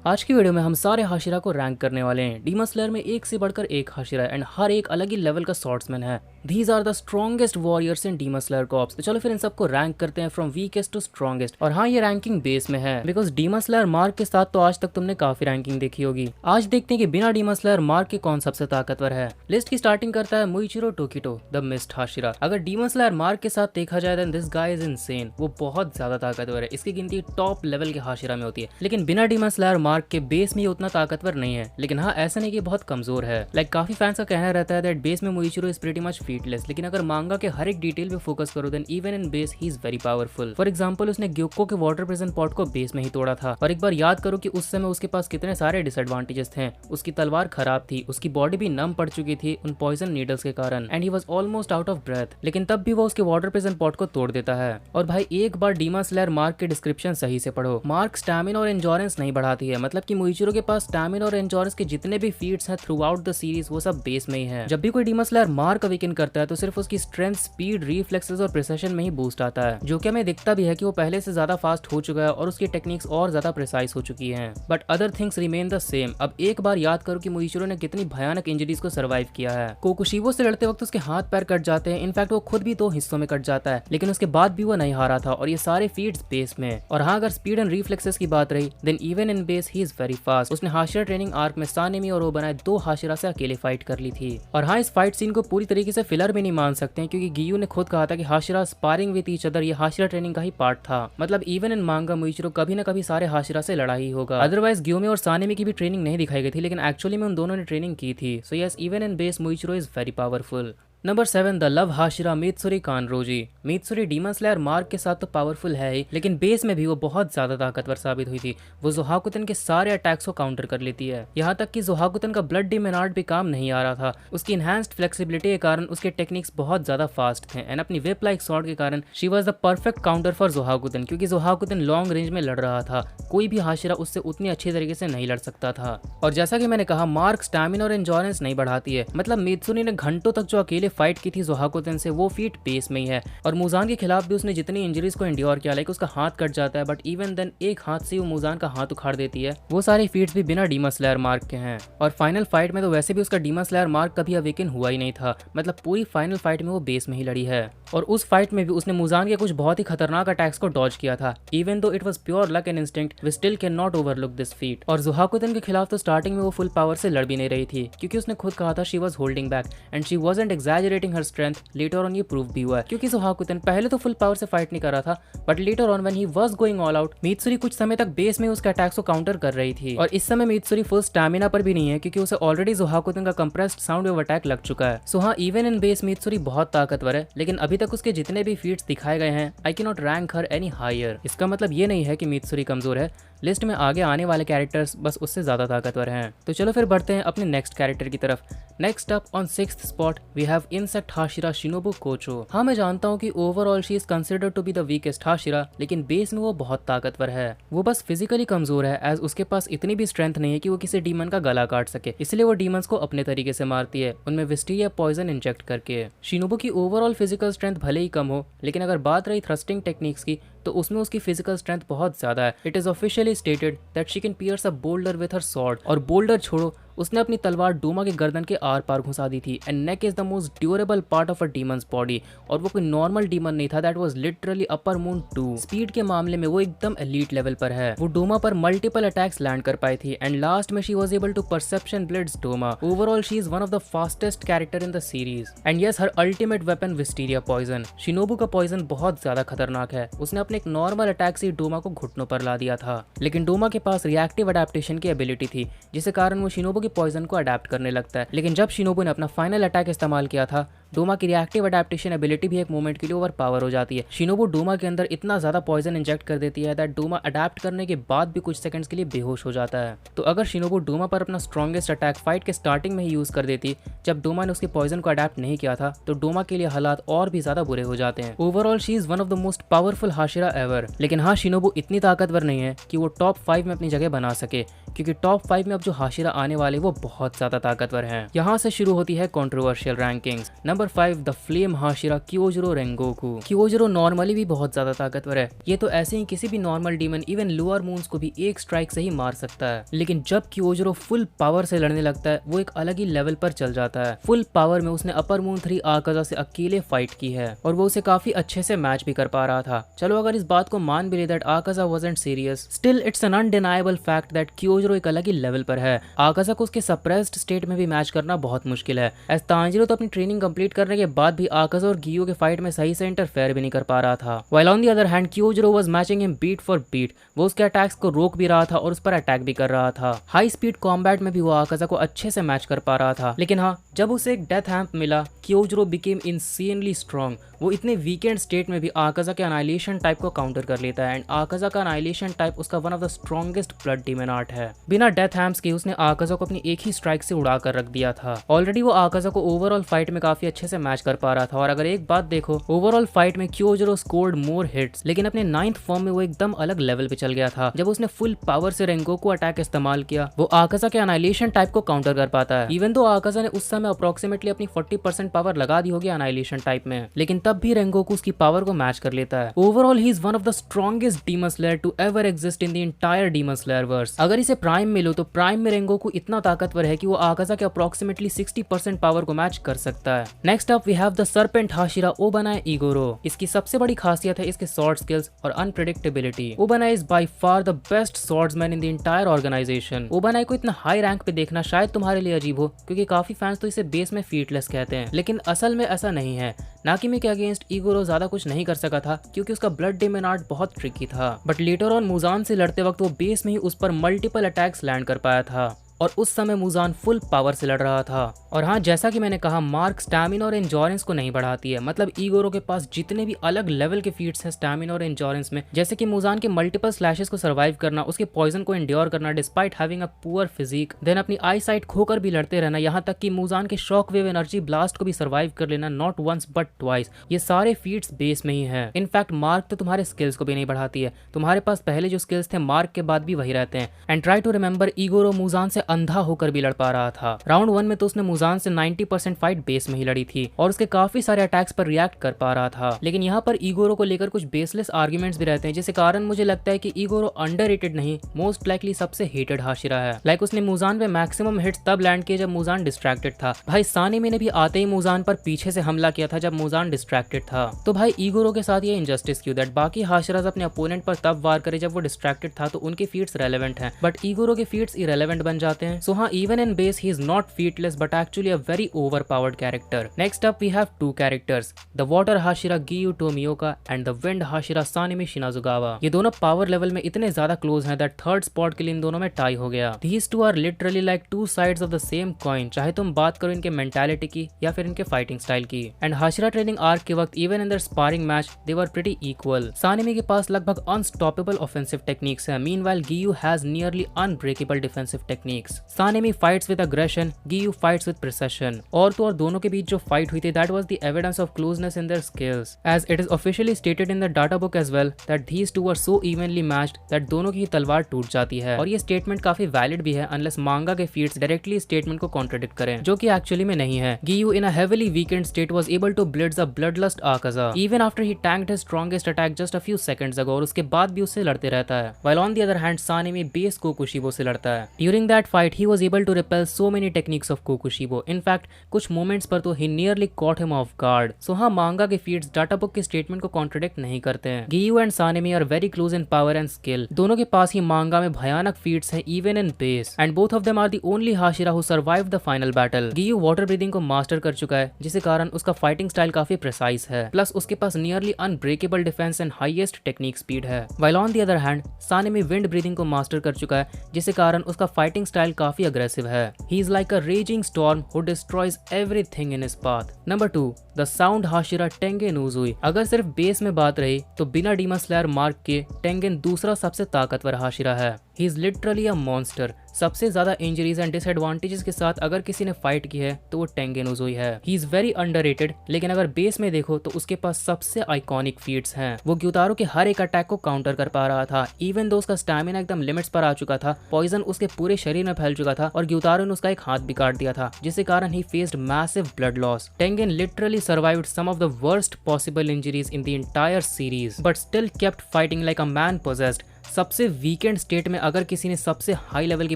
आज की वीडियो में हम सारे हाशिरा को रैंक करने वाले हैं। डीमन स्लेयर में एक से बढ़कर एक हाशिरा है एंड हर एक अलग ही लेवल का स्वॉर्ड्समैन है। These are the strongest warriors in Demon Slayer Corps. तो चलो फिर इन सबको रैंक करते हैं फ्रॉम वीकेस्ट टू स्ट्रॉन्गेस्ट। और हाँ, ये रैंकिंग बेस में है बिकॉज डीमन स्लेयर मार्क के साथ तो आज तक तुमने काफी रैंकिंग देखी होगी। आज देखते हैं कि बिना डीमन स्लेयर मार्क के कौन सबसे ताकतवर है। लिस्ट की स्टार्टिंग करता है Muichiro Tokito the Mist Hashira. अगर डीमन स्लेयर मार्क के साथ देखा जाए then this guy is insane. वो बहुत ज्यादा ताकतवर है, इसकी गिनती टॉप लेवल के हाशिरा में होती है। लेकिन बिना डीमन स्लेयर मार्क के बेस में उतना ताकतवर नहीं है। लेकिन हाँ, ऐसा नहीं कि बहुत कमजोर है। लाइक काफी फैंस का कहना रहता है दैट बेस में मुइचिरो इज प्रीटी मच फीटलेस। लेकिन अगर मांगा के हर एक डिटेल पे फोकस करो then even in base he is very powerful. For example, उसने ग्योको के वाटर प्रेजेंट पॉट को बेस में ही तोड़ा था। और एक बार याद करो कि उस समय उसके पास कितने सारे डिसएडवांटेजेस थे। उसकी तलवार खराब थी, उसकी बॉडी भी नम पड़ चुकी थी उन पॉइजन नीडल्स के कारण and he was almost out of breath. लेकिन तब भी वो उसके वाटर प्रेजेंट पॉट को तोड़ देता है। और भाई एक बार डीमन स्लेयर मार्क के डिस्क्रिप्शन सही से पढ़ो। मार्क स्टैमिना और एंजोरेंस नहीं बढ़ाती है। मतलब कि मुइचिरो के पास स्टैमिना और एंजोरेंस के जितने भी फीट्स हैं थ्रू आउट द सीरीज वो सब बेस में ही है। जब भी कोई डीमन स्लेयर मार्क अवेकन करता है तो सिर्फ उसकी स्ट्रेंथ, स्पीड, रिफ्लेक्सेस और प्रिसिशन में ही बूस्ट आता है। जो कि हमें दिखता भी है कि वो पहले से ज्यादा फास्ट हो चुका है और उसकी टेक्निक्स और ज्यादा प्रिसाइज हो चुकी हैं। But other things remain the same. अब एक बार याद करो कि मुइचिरो ने कितनी भयानक इंजरीज को सर्वाइव किया है। कोकुशिबो से लड़ते वक्त उसके हाथ पैर कट जाते हैं। इनफैक्ट वो खुद भी 2 हिस्सों में कट जाता है। लेकिन उसके बाद भी वो नहीं हारा था और ये सारे फीट्स बेस में। और हाँ, अगर स्पीड एंड रिफ्लेक्सेस की बात रही then even in base he is very fast. उसने हाशिरा ट्रेनिंग आर्क में सानेमी और वो बनाए 2 हाशिरा से अकेले फाइट कर ली थी। और हाँ, इस फाइट सीन को पूरी तरीके से फिलर भी नहीं मान सकते हैं क्योंकि गियू ने खुद कहा था कि Hashira sparring with each other ये हाशिरा ट्रेनिंग का ही पार्ट था। मतलब इवन इन मांगा मुइचिरो कभी ना कभी सारे हाशिरा से लड़ा ही होगा। अदरवाइज गियोमे और सानेमी की भी ट्रेनिंग नहीं दिखाई गई थी, लेकिन एक्चुअली में उन दोनों ने ट्रेनिंग की थी। So yes, even in base Muichiro is very powerful. Number 7 the love Hashira Mitsuri Kanroji. Mitsuri demon slayer mark के साथ तो पावरफुल है ही, लेकिन बेस में भी वो बहुत ज्यादा ताकतवर साबित हुई थी। वो जोहाकुतन के सारे अटैक्स को काउंटर कर लेती है। यहाँ तक कि जोहाकुतन का ब्लड डीमन आर्ट भी काम नहीं आ रहा था। उसकी इनहैंस्ड फ्लेक्सिबिलिटी के कारण उसके टेक्निक्स बहुत ज्यादा फास्ट थे एंड अपनी वेप लाइक स्वॉर्ड के कारण she was the perfect counter for Zohakuten. क्योंकि जोहाकुतन लॉन्ग रेंज में लड़ रहा था, कोई भी हाशिरा उससे उतनी अच्छी तरीके से नहीं लड़ सकता था। और जैसा कि मैंने कहा, मार्क स्टैमिना और एंजोरेंस नहीं बढ़ाती है। मतलब मित्सुरी ने घंटों तक जो अकेले फाइट की थी जोहाकुतन से, वो फीट बेस में ही है। और मुजान के खिलाफ भी उसने जितनी इंजरीज को एंड्योर किया, लाइक उसका हाथ कट जाता है बट इवन देन एक हाथ से वो मुजान का हाथ उखाड़ देती है। वो सारे फीट्स भी बिना डीमन स्लेयर मार्क के हैं। और फाइनल फाइट में तो वैसे भी उसका डीमन स्लेयर मार्क कभी अवेकन हुआ ही नहीं था। मतलब पूरी फाइनल फाइट में वो बेस में ही लड़ी है। और उस फाइट में भी उसने मुजान के कुछ बहुत ही खतरनाक अटैक्स को डॉज किया था। Even though it was pure luck and instinct, we still can not overlook this feat. और जोहाकुतन के खिलाफ तो स्टार्टिंग में वो फुल पावर से लड़ भी नहीं रही थी क्योंकि उसने खुद कहा था she was holding back and she wasn't exaggerating her strength. Later on ये प्रूव भी हुआ है क्योंकि जोहाकुतन पहले तो फुल पावर से फाइट नहीं कर रहा था but later on when he was going all out, Mitsuri कुछ समय तक बेस में उसके अटैक्स को काउंटर कर रही थी। और इस समय मित्सुरी फुल स्टैमिना पर भी नहीं है क्योंकि उसे ऑलरेडी जोहाकुतन का कंप्रेस्ड साउंड वेव अटैक लग चुका है। सो हाँ, इवन इन बेस मित्सुरी बहुत ताकतवर है, लेकिन अभी तक उसके जितने भी फीट्स दिखाए गए हैं I can not rank her any higher. इसका मतलब ये नहीं है कि मित्सुरी कमजोर है। लिस्ट में आगे आने वाले कैरेक्टर्स बस उससे ज्यादा ताकतवर हैं। तो चलो फिर बढ़ते हैं अपने नेक्स्ट कैरेक्टर की तरफ। Next up on 6th spot we have insect Hashira Shinobu Kocho. हाँ, मैं जानता हूँ कि overall she is considered to be the weakest Hashira, लेकिन बेस में वो बहुत ताकतवर है। वो बस फिजिकली कमजोर है एज उसके पास इतनी भी स्ट्रेंथ नहीं है कि वो किसी डीमन का गला काट सके। इसलिए वो डीमंस को अपने तरीके से मारती है, उनमें विस्टीरिया पॉइजन इंजेक्ट करके। शिनोबु की ओवरऑल फिजिकल स्ट्रेंथ भले ही कम हो, लेकिन अगर बात रही थ्रस्टिंग टेक्निक्स की तो उसमें उसकी फिजिकल स्ट्रेंथ बहुत ज्यादा है। It is officially stated that she can pierce a boulder with her sword. और बोल्डर छोड़ो, उसने अपनी तलवार डोमा के गर्दन के आर पार घुसा दी थी। And neck is the most durable part of a demons body. और वो कोई नॉर्मल डीमन नहीं था, that was literally upper moon 2। Speed के मामले में वो एकदम एलीट लेवल पर है। वो डोमा पर मल्टीपल अटैक्स लैंड कर पाई थी एंड लास्ट में she was able to perception blitz Doma. Overall she is one of the fastest character in the series. And yes, her ultimate weapon wisteria poison. Shinobu का poison बहुत ज्यादा खतरनाक है। उसने अपने एक नॉर्मल अटैक से डोमा को घुटनों पर ला दिया था, लेकिन डोमा के पास रिएक्टिव अडेप्टेशन की एबिलिटी थी जिसके कारण वो शिनोबु के पॉइजन को अडेप्ट करने लगता है। लेकिन जब शिनोबु ने अपना फाइनल अटैक इस्तेमाल किया था, डोमा की रिएक्टिव अडेप्टेशन एबिलिटी भी एक मोमेंट के लिए ओवर पावर हो जाती है। शिनोबु डोमा के अंदर इतना ज्यादा पॉइजन इंजेक्ट कर देती है दैट डोमा अडेप्ट करने के बाद भी कुछ सेकंड्स के लिए बेहोश हो जाता है। तो अगर शिनोबु डोमा पर अपना स्ट्रॉन्गेस्ट अटैक फाइट के स्टार्टिंग में ही यूज कर देती जब डोमा ने उसके पॉइजन को अडेप्ट नहीं किया था, तो डोमा के लिए हालात और भी ज्यादा बुरे हो जाते हैं। Overall she is one of the most powerful Hashira ever. लेकिन हाँ, शिनोबु इतनी ताकतवर नहीं है कि वो टॉप 5 में अपनी जगह बना सके, क्योंकि टॉप 5 में अब जो हाशिरा आने वाले वो बहुत ज्यादा ताकतवर हैं। यहाँ से शुरू होती है controversial rankings. Number number 5 the flame Hashira Kyojuro Rengoku. Kyojuro normally भी बहुत ज्यादा ताकतवर है, ये तो ऐसे ही किसी भी normal demon even lower moons को भी एक स्ट्राइक से ही मार सकता है, लेकिन जब क्योजरो फुल पावर से लड़ने लगता है वो एक अलग ही लेवल पर चल जाता है। फुल पावर में उसने अपर मून 3 आकाजा से अकेले फाइट की है और वो उसे काफी अच्छे से मैच भी कर पा रहा था। चलो अगर इस बात को मान भी ले that Akaza wasn't serious, still it's an undeniable fact that Kyojuro एक अलग ही लेवल पर है। आकाजा को उसके सप्रेस्ड स्टेट में भी मैच करना बहुत मुश्किल है, एज तांजिरो तो अपनी ट्रेनिंग कंप्लीट करने के बाद भी आकाजा और गियो के फाइट में सही से इंटरफेयर भी नहीं कर पा रहा था। While on the other hand Kyojuro was matching him beat for beat, वो उसके अटैक्स को रोक भी रहा था और उस पर अटैक भी कर रहा था। हाई स्पीड कॉम्बैट में भी वो आकाजा को अच्छे से मैच कर पा रहा था, लेकिन हाँ, जब उसे एक डेथ हैम्प मिला क्योजरो बिकेम इंसेनली स्ट्रॉन्ग। वो इतने वीकेंड स्टेट में भी आकाजा के अनाइलेशन टाइप को काउंटर कर लेता है एंड आकाजा का अनाइलेशन टाइप उसका one of the strongest blood demon art है। बिना डेथ हैम्स के उसने आकाजा को अपनी एक ही स्ट्राइक से उड़ा कर रख दिया था। ऑलरेडी वो आकाजा को ओवरऑल फाइट में काफी अच्छे से मैच कर पा रहा था और अगर एक बात देखो, ओवरऑल फाइट में क्योजरो स्कोर्ड मोर हिट्स, लेकिन अपने 9th फॉर्म में वो एकदम अलग लेवल पे चल गया था। जब उसने फुल पावर से रेंगोकू अटैक इस्तेमाल किया, वो आकाजा के अनाइलेशन टाइप को काउंटर कर पाता है। इवन दो आकाजा ने उस समय अप्रोक्सीमेटली अपनी 40% पावर लगा दी होगी अनाइलेशन टाइप में, लेकिन तब भी रेंगोकू उसकी पावर को मैच कर लेता है। Overall he is one of the strongest Demon Slayer to ever exist in the entire Demon Slayer verse. अगर इसे प्राइम मिलो तो प्राइम में रेंगोकू इतना ताकतवर है कि वो आकाजा के अप्रोक्सीमेटली 60% पावर को मैच कर सकता है। Next up we have the serpent Hashira Obanai Iguro. इसकी सबसे बड़ी खासियत है इसके स्वॉर्ड स्किल्स और unpredictability. Obanai is by far the best swordsman in the entire organisation. Obanai को इतना हाई रैंक पे देखना शायद तुम्हारे लिए अजीब हो, क्योंकि काफी फैंस तो इसे बेस में फीटलेस कहते हैं, लेकिन असल में ऐसा नहीं है। नाकिमी के अगेंस्ट इगोरो ज्यादा कुछ नहीं कर सका था क्योंकि उसका ब्लड डेमन आर्ट बहुत ट्रिकी था, बट लेटर ऑन मुजान से लड़ते वक्त वो बेस में ही उस पर मल्टीपल अटैक्स लैंड कर पाया था और उस समय मुजान फुल पावर से लड़ रहा था। और हाँ, जैसा कि मैंने कहा, मार्क स्टैमिना और एंजोरेंस को नहीं बढ़ाती है। मतलब इगोरो के पास जितने भी अलग लेवल के फीट्स हैं स्टैमिना और एंजोरेंस में, जैसे कि मुजान के मल्टीपल स्लैशेस को सर्वाइव करना, उसके पॉइजन को एंड्योर करना despite having a poor physique, देन अपनी आई साइट खोकर भी लड़ते रहना, यहाँ तक कि मुजान के शॉक वेव एनर्जी ब्लास्ट को भी सर्वाइव कर लेना, नॉट वंस बट ट्वाइस। ये सारे फीट्स बेस में ही है। इनफैक्ट मार्क तो तुम्हारे स्किल्स को भी नहीं बढ़ाती है, तुम्हारे पास पहले जो स्किल्स थे मार्क के बाद भी वही रहते हैं। And try to remember, Iguro Muzan से अंधा होकर भी लड़ पा रहा था। राउंड 1 में तो उसने मुजान से 90% फाइट बेस में ही लड़ी थी और उसके काफी सारे अटैक्स पर रिएक्ट कर पा रहा था। लेकिन यहाँ पर इगोरो को लेकर कुछ बेसलेस आर्ग्यूमेंट्स भी रहते हैं, जिसके कारण मुझे लगता है कि इगोरो अंडररेटेड नहीं, मोस्ट लाइकली सबसे हेटेड हाशिरा है। लाइक उसने मुजान पे मैक्सिमम हिट्स तब लैंड किए जब मुजान डिस्ट्रैक्टेड था। भाई सानेमी ने भी आते ही मुजान पर पीछे से हमला किया था जब मुजान डिस्ट्रैक्टेड था। तो भाई इगोरो के साथ ये इनजस्टिस क्यों दैट बाकी हाशिराज अपने अपोनेंट पर तब वार करे जब वो डिस्ट्रैक्टेड था, तो उनके फीट्स रेलेवेंट हैं, बट इगोरो के फीट्स इरेलेवेंट बन जाते हैं। सो हाँ, even in base he is not featless but actually a very overpowered character. Next up we have two characters, the water Hashira Giyu Tomioka and the wind Hashira Sanemi Shinazugawa. ये दोनों power level में इतने ज्यादा close हैं that third spot के लिए इन दोनों में टाई हो गया। These two are literally like two sides of the same coin, चाहे तुम बात करो इनके मेंटालिटी की या फिर इनके फाइटिंग स्टाइल की। एंड हाशिरा ट्रेनिंग आर्क के वक्त even in their sparring match they were pretty equal. Sanemi के पास लगभग अनस्टॉपेबल ऑफेंसिव टेक्निक्स है, meanwhile Giyu has nearly unbreakable defensive techniques. Sanemi fights with aggression, Giyu fights with precision. और तो और दोनों के बीच जो फाइट हुई थी that was the evidence of closeness in their skills, as it is officially stated in the data book as well that these two were so evenly matched that दोनों की तलवार टूट जाती है। और ये स्टेटमेंट काफी वैलिड भी है unless मांगा के फीट्स डायरेक्टली स्टेटमेंट को कॉन्ट्रडिक्ट करें, जो कि एक्चुअली में नहीं है। Giyu in a heavily weakened state was able to blitz a bloodlust Akaza even after he tanked his strongest attack just a few seconds ago, और उसके बाद भी उससे लड़ते रहता है। While on the other hand Sanemi base Kokushibo से लड़ता है। During that fight he was able to repel so many techniques of Kokushibo. In fact कुछ मोमेंट्स पर तो he nearly caught him off guard. So हाँ, manga के feats data book के statement को कॉन्ट्रडिक्ट नहीं करते हैं। Giyu and Sanemi are very close in power and skill. दोनों के पास ही मांगा में भयानक फीट्स हैं even in base, and both of them are the only Hashira who survived the final battle. Giyu water breathing को master कर चुका है, जिसके कारण उसका फाइटिंग स्टाइल काफी प्रिसाइज है, प्लस उसके पास nearly unbreakable defence and highest technique speed है। While on the other hand Sanemi wind breathing को मास्टर कर चुका है, जिसके कारण उसका फाइटिंग स्टाइल काफी अग्रेसिव है। He is like a raging storm who destroys everything in his path. Number 2, the sound Hashira Tengen Uzui. अगर सिर्फ बेस में बात रही तो बिना डीमन स्लेयर मार्क के टेंगेन दूसरा सबसे ताकतवर हाशिरा है। He is literally a monster. सबसे ज्यादा इंजरीज एंड डिसएडवांटेजेस के साथ अगर किसी ने फाइट की है तो वो टेंगेन उजुई है। ही इज वेरी अंडररेटेड, लेकिन अगर बेस में देखो तो उसके पास सबसे आइकॉनिक फीट्स हैं। वो ग्यूतारो के हर एक अटैक को काउंटर कर पा रहा था, इवन दो उसका स्टैमिना एकदम लिमिट्स पर आ चुका था, पॉइजन उसके पूरे शरीर में फैल चुका था और ग्यूतारो ने उसका एक हाथ भी काट दिया था, जिसके कारण ही faced massive blood loss. Tengen literally survived some of the worst possible injuries in the entire series but still kept fighting like a man possessed. सबसे वीकेंड स्टेट में अगर किसी ने सबसे हाई लेवल की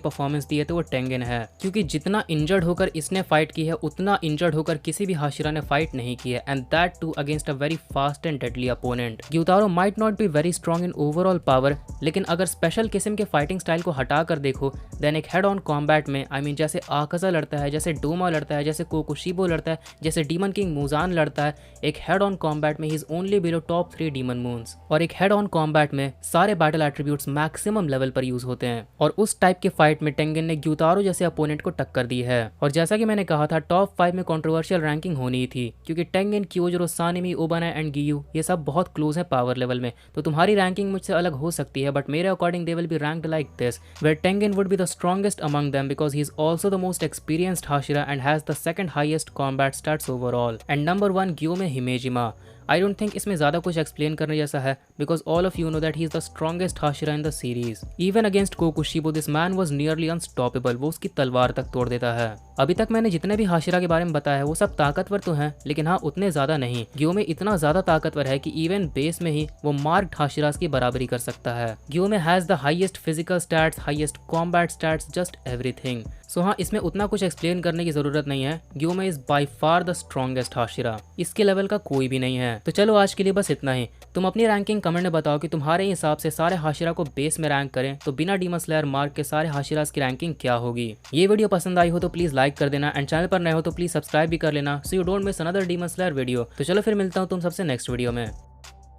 परफॉर्मेंस दी है तो वो टेंगेन है, क्योंकि जितना इंजर्ड होकर इसने फाइट की है उतना इंजर्ड होकर किसी भी हाशिरा ने फाइट नहीं की है, and that too against a very fast and deadly opponent. Gyutaro might not be very strong in overall power, लेकिन अगर स्पेशल किस्म के फाइटिंग स्टाइल को हटा कर देखो देन एक हेड ऑन कॉम्बैट में जैसे आकाजा लड़ता है, जैसे डोमा लड़ता है, जैसे कोकोशिबो लड़ता है, जैसे डीमन किंग मुजान लड़ता है, एक हेड ऑन कॉम्बैट में he is only below top 3 demon moons. और एक हेड ऑन कॉम्बैट में सारे बैटल एट्रीब्यूट्स मैक्सिमम लेवल पर यूज होते हैं, और उस टाइप के फाइट में टेंगेन ने ग्यूतारो जैसे अपोनेंट को टक्कर दी है। और जैसा कि मैंने कहा था टॉप 5 में कंट्रोवर्शियल रैंकिंग होनी थी, क्योंकि टेंगेन, क्योजरो, सानेमी, ओबाना एंड गियू ये सब बहुत क्लोज है पावर लेवल में। तो तुम्हारी रैंकिंग मुझसे अलग हो सकती है, बट मेरे according they will be ranked like this, where Tengen would be the strongest among them because he is also the most experienced Hashira and has the second highest combat stats overall. And number 1 Gyomei Himejima. I don't think इसमें ज्यादा कुछ explain करने जैसा है, because all of you know that he is the strongest Hashira in the series. Even against Kokushibo this man was nearly unstoppable. वो उसकी तलवार तक तोड़ देता है। अभी तक मैंने जितने भी हाशिरा के बारे में बताया है वो सब ताकतवर तो हैं, लेकिन हाँ उतने ज्यादा नहीं। ग्योमे इतना ज्यादा ताकतवर है कि इवन बेस में ही वो मार्क्ड हाशिरास की बराबरी कर सकता है। Gyomei has the highest physical stats, highest combat stats, just everything. So हाँ, इसमें उतना कुछ एक्सप्लेन करने की जरूरत नहीं है। Gyomei is by far the strongest Hashira, इसके लेवल का कोई भी नहीं है। तो चलो आज के लिए बस इतना ही। तुम अपनी रैंकिंग कमेंट में बताओ कि तुम्हारे हिसाब से सारे हाशिरा को बेस में रैंक करें तो बिना डीमन स्लेयर मार्क के सारे हाशिरास की रैंकिंग क्या होगी। ये वीडियो पसंद आई हो तो प्लीज लाइक कर देना, एंड चैनल पर नए हो तो प्लीज सब्सक्राइब भी कर लेना, so you don't miss another demon slayer video. तो चलो फिर मिलता हूँ तुम सबसे नेक्स्ट वीडियो में।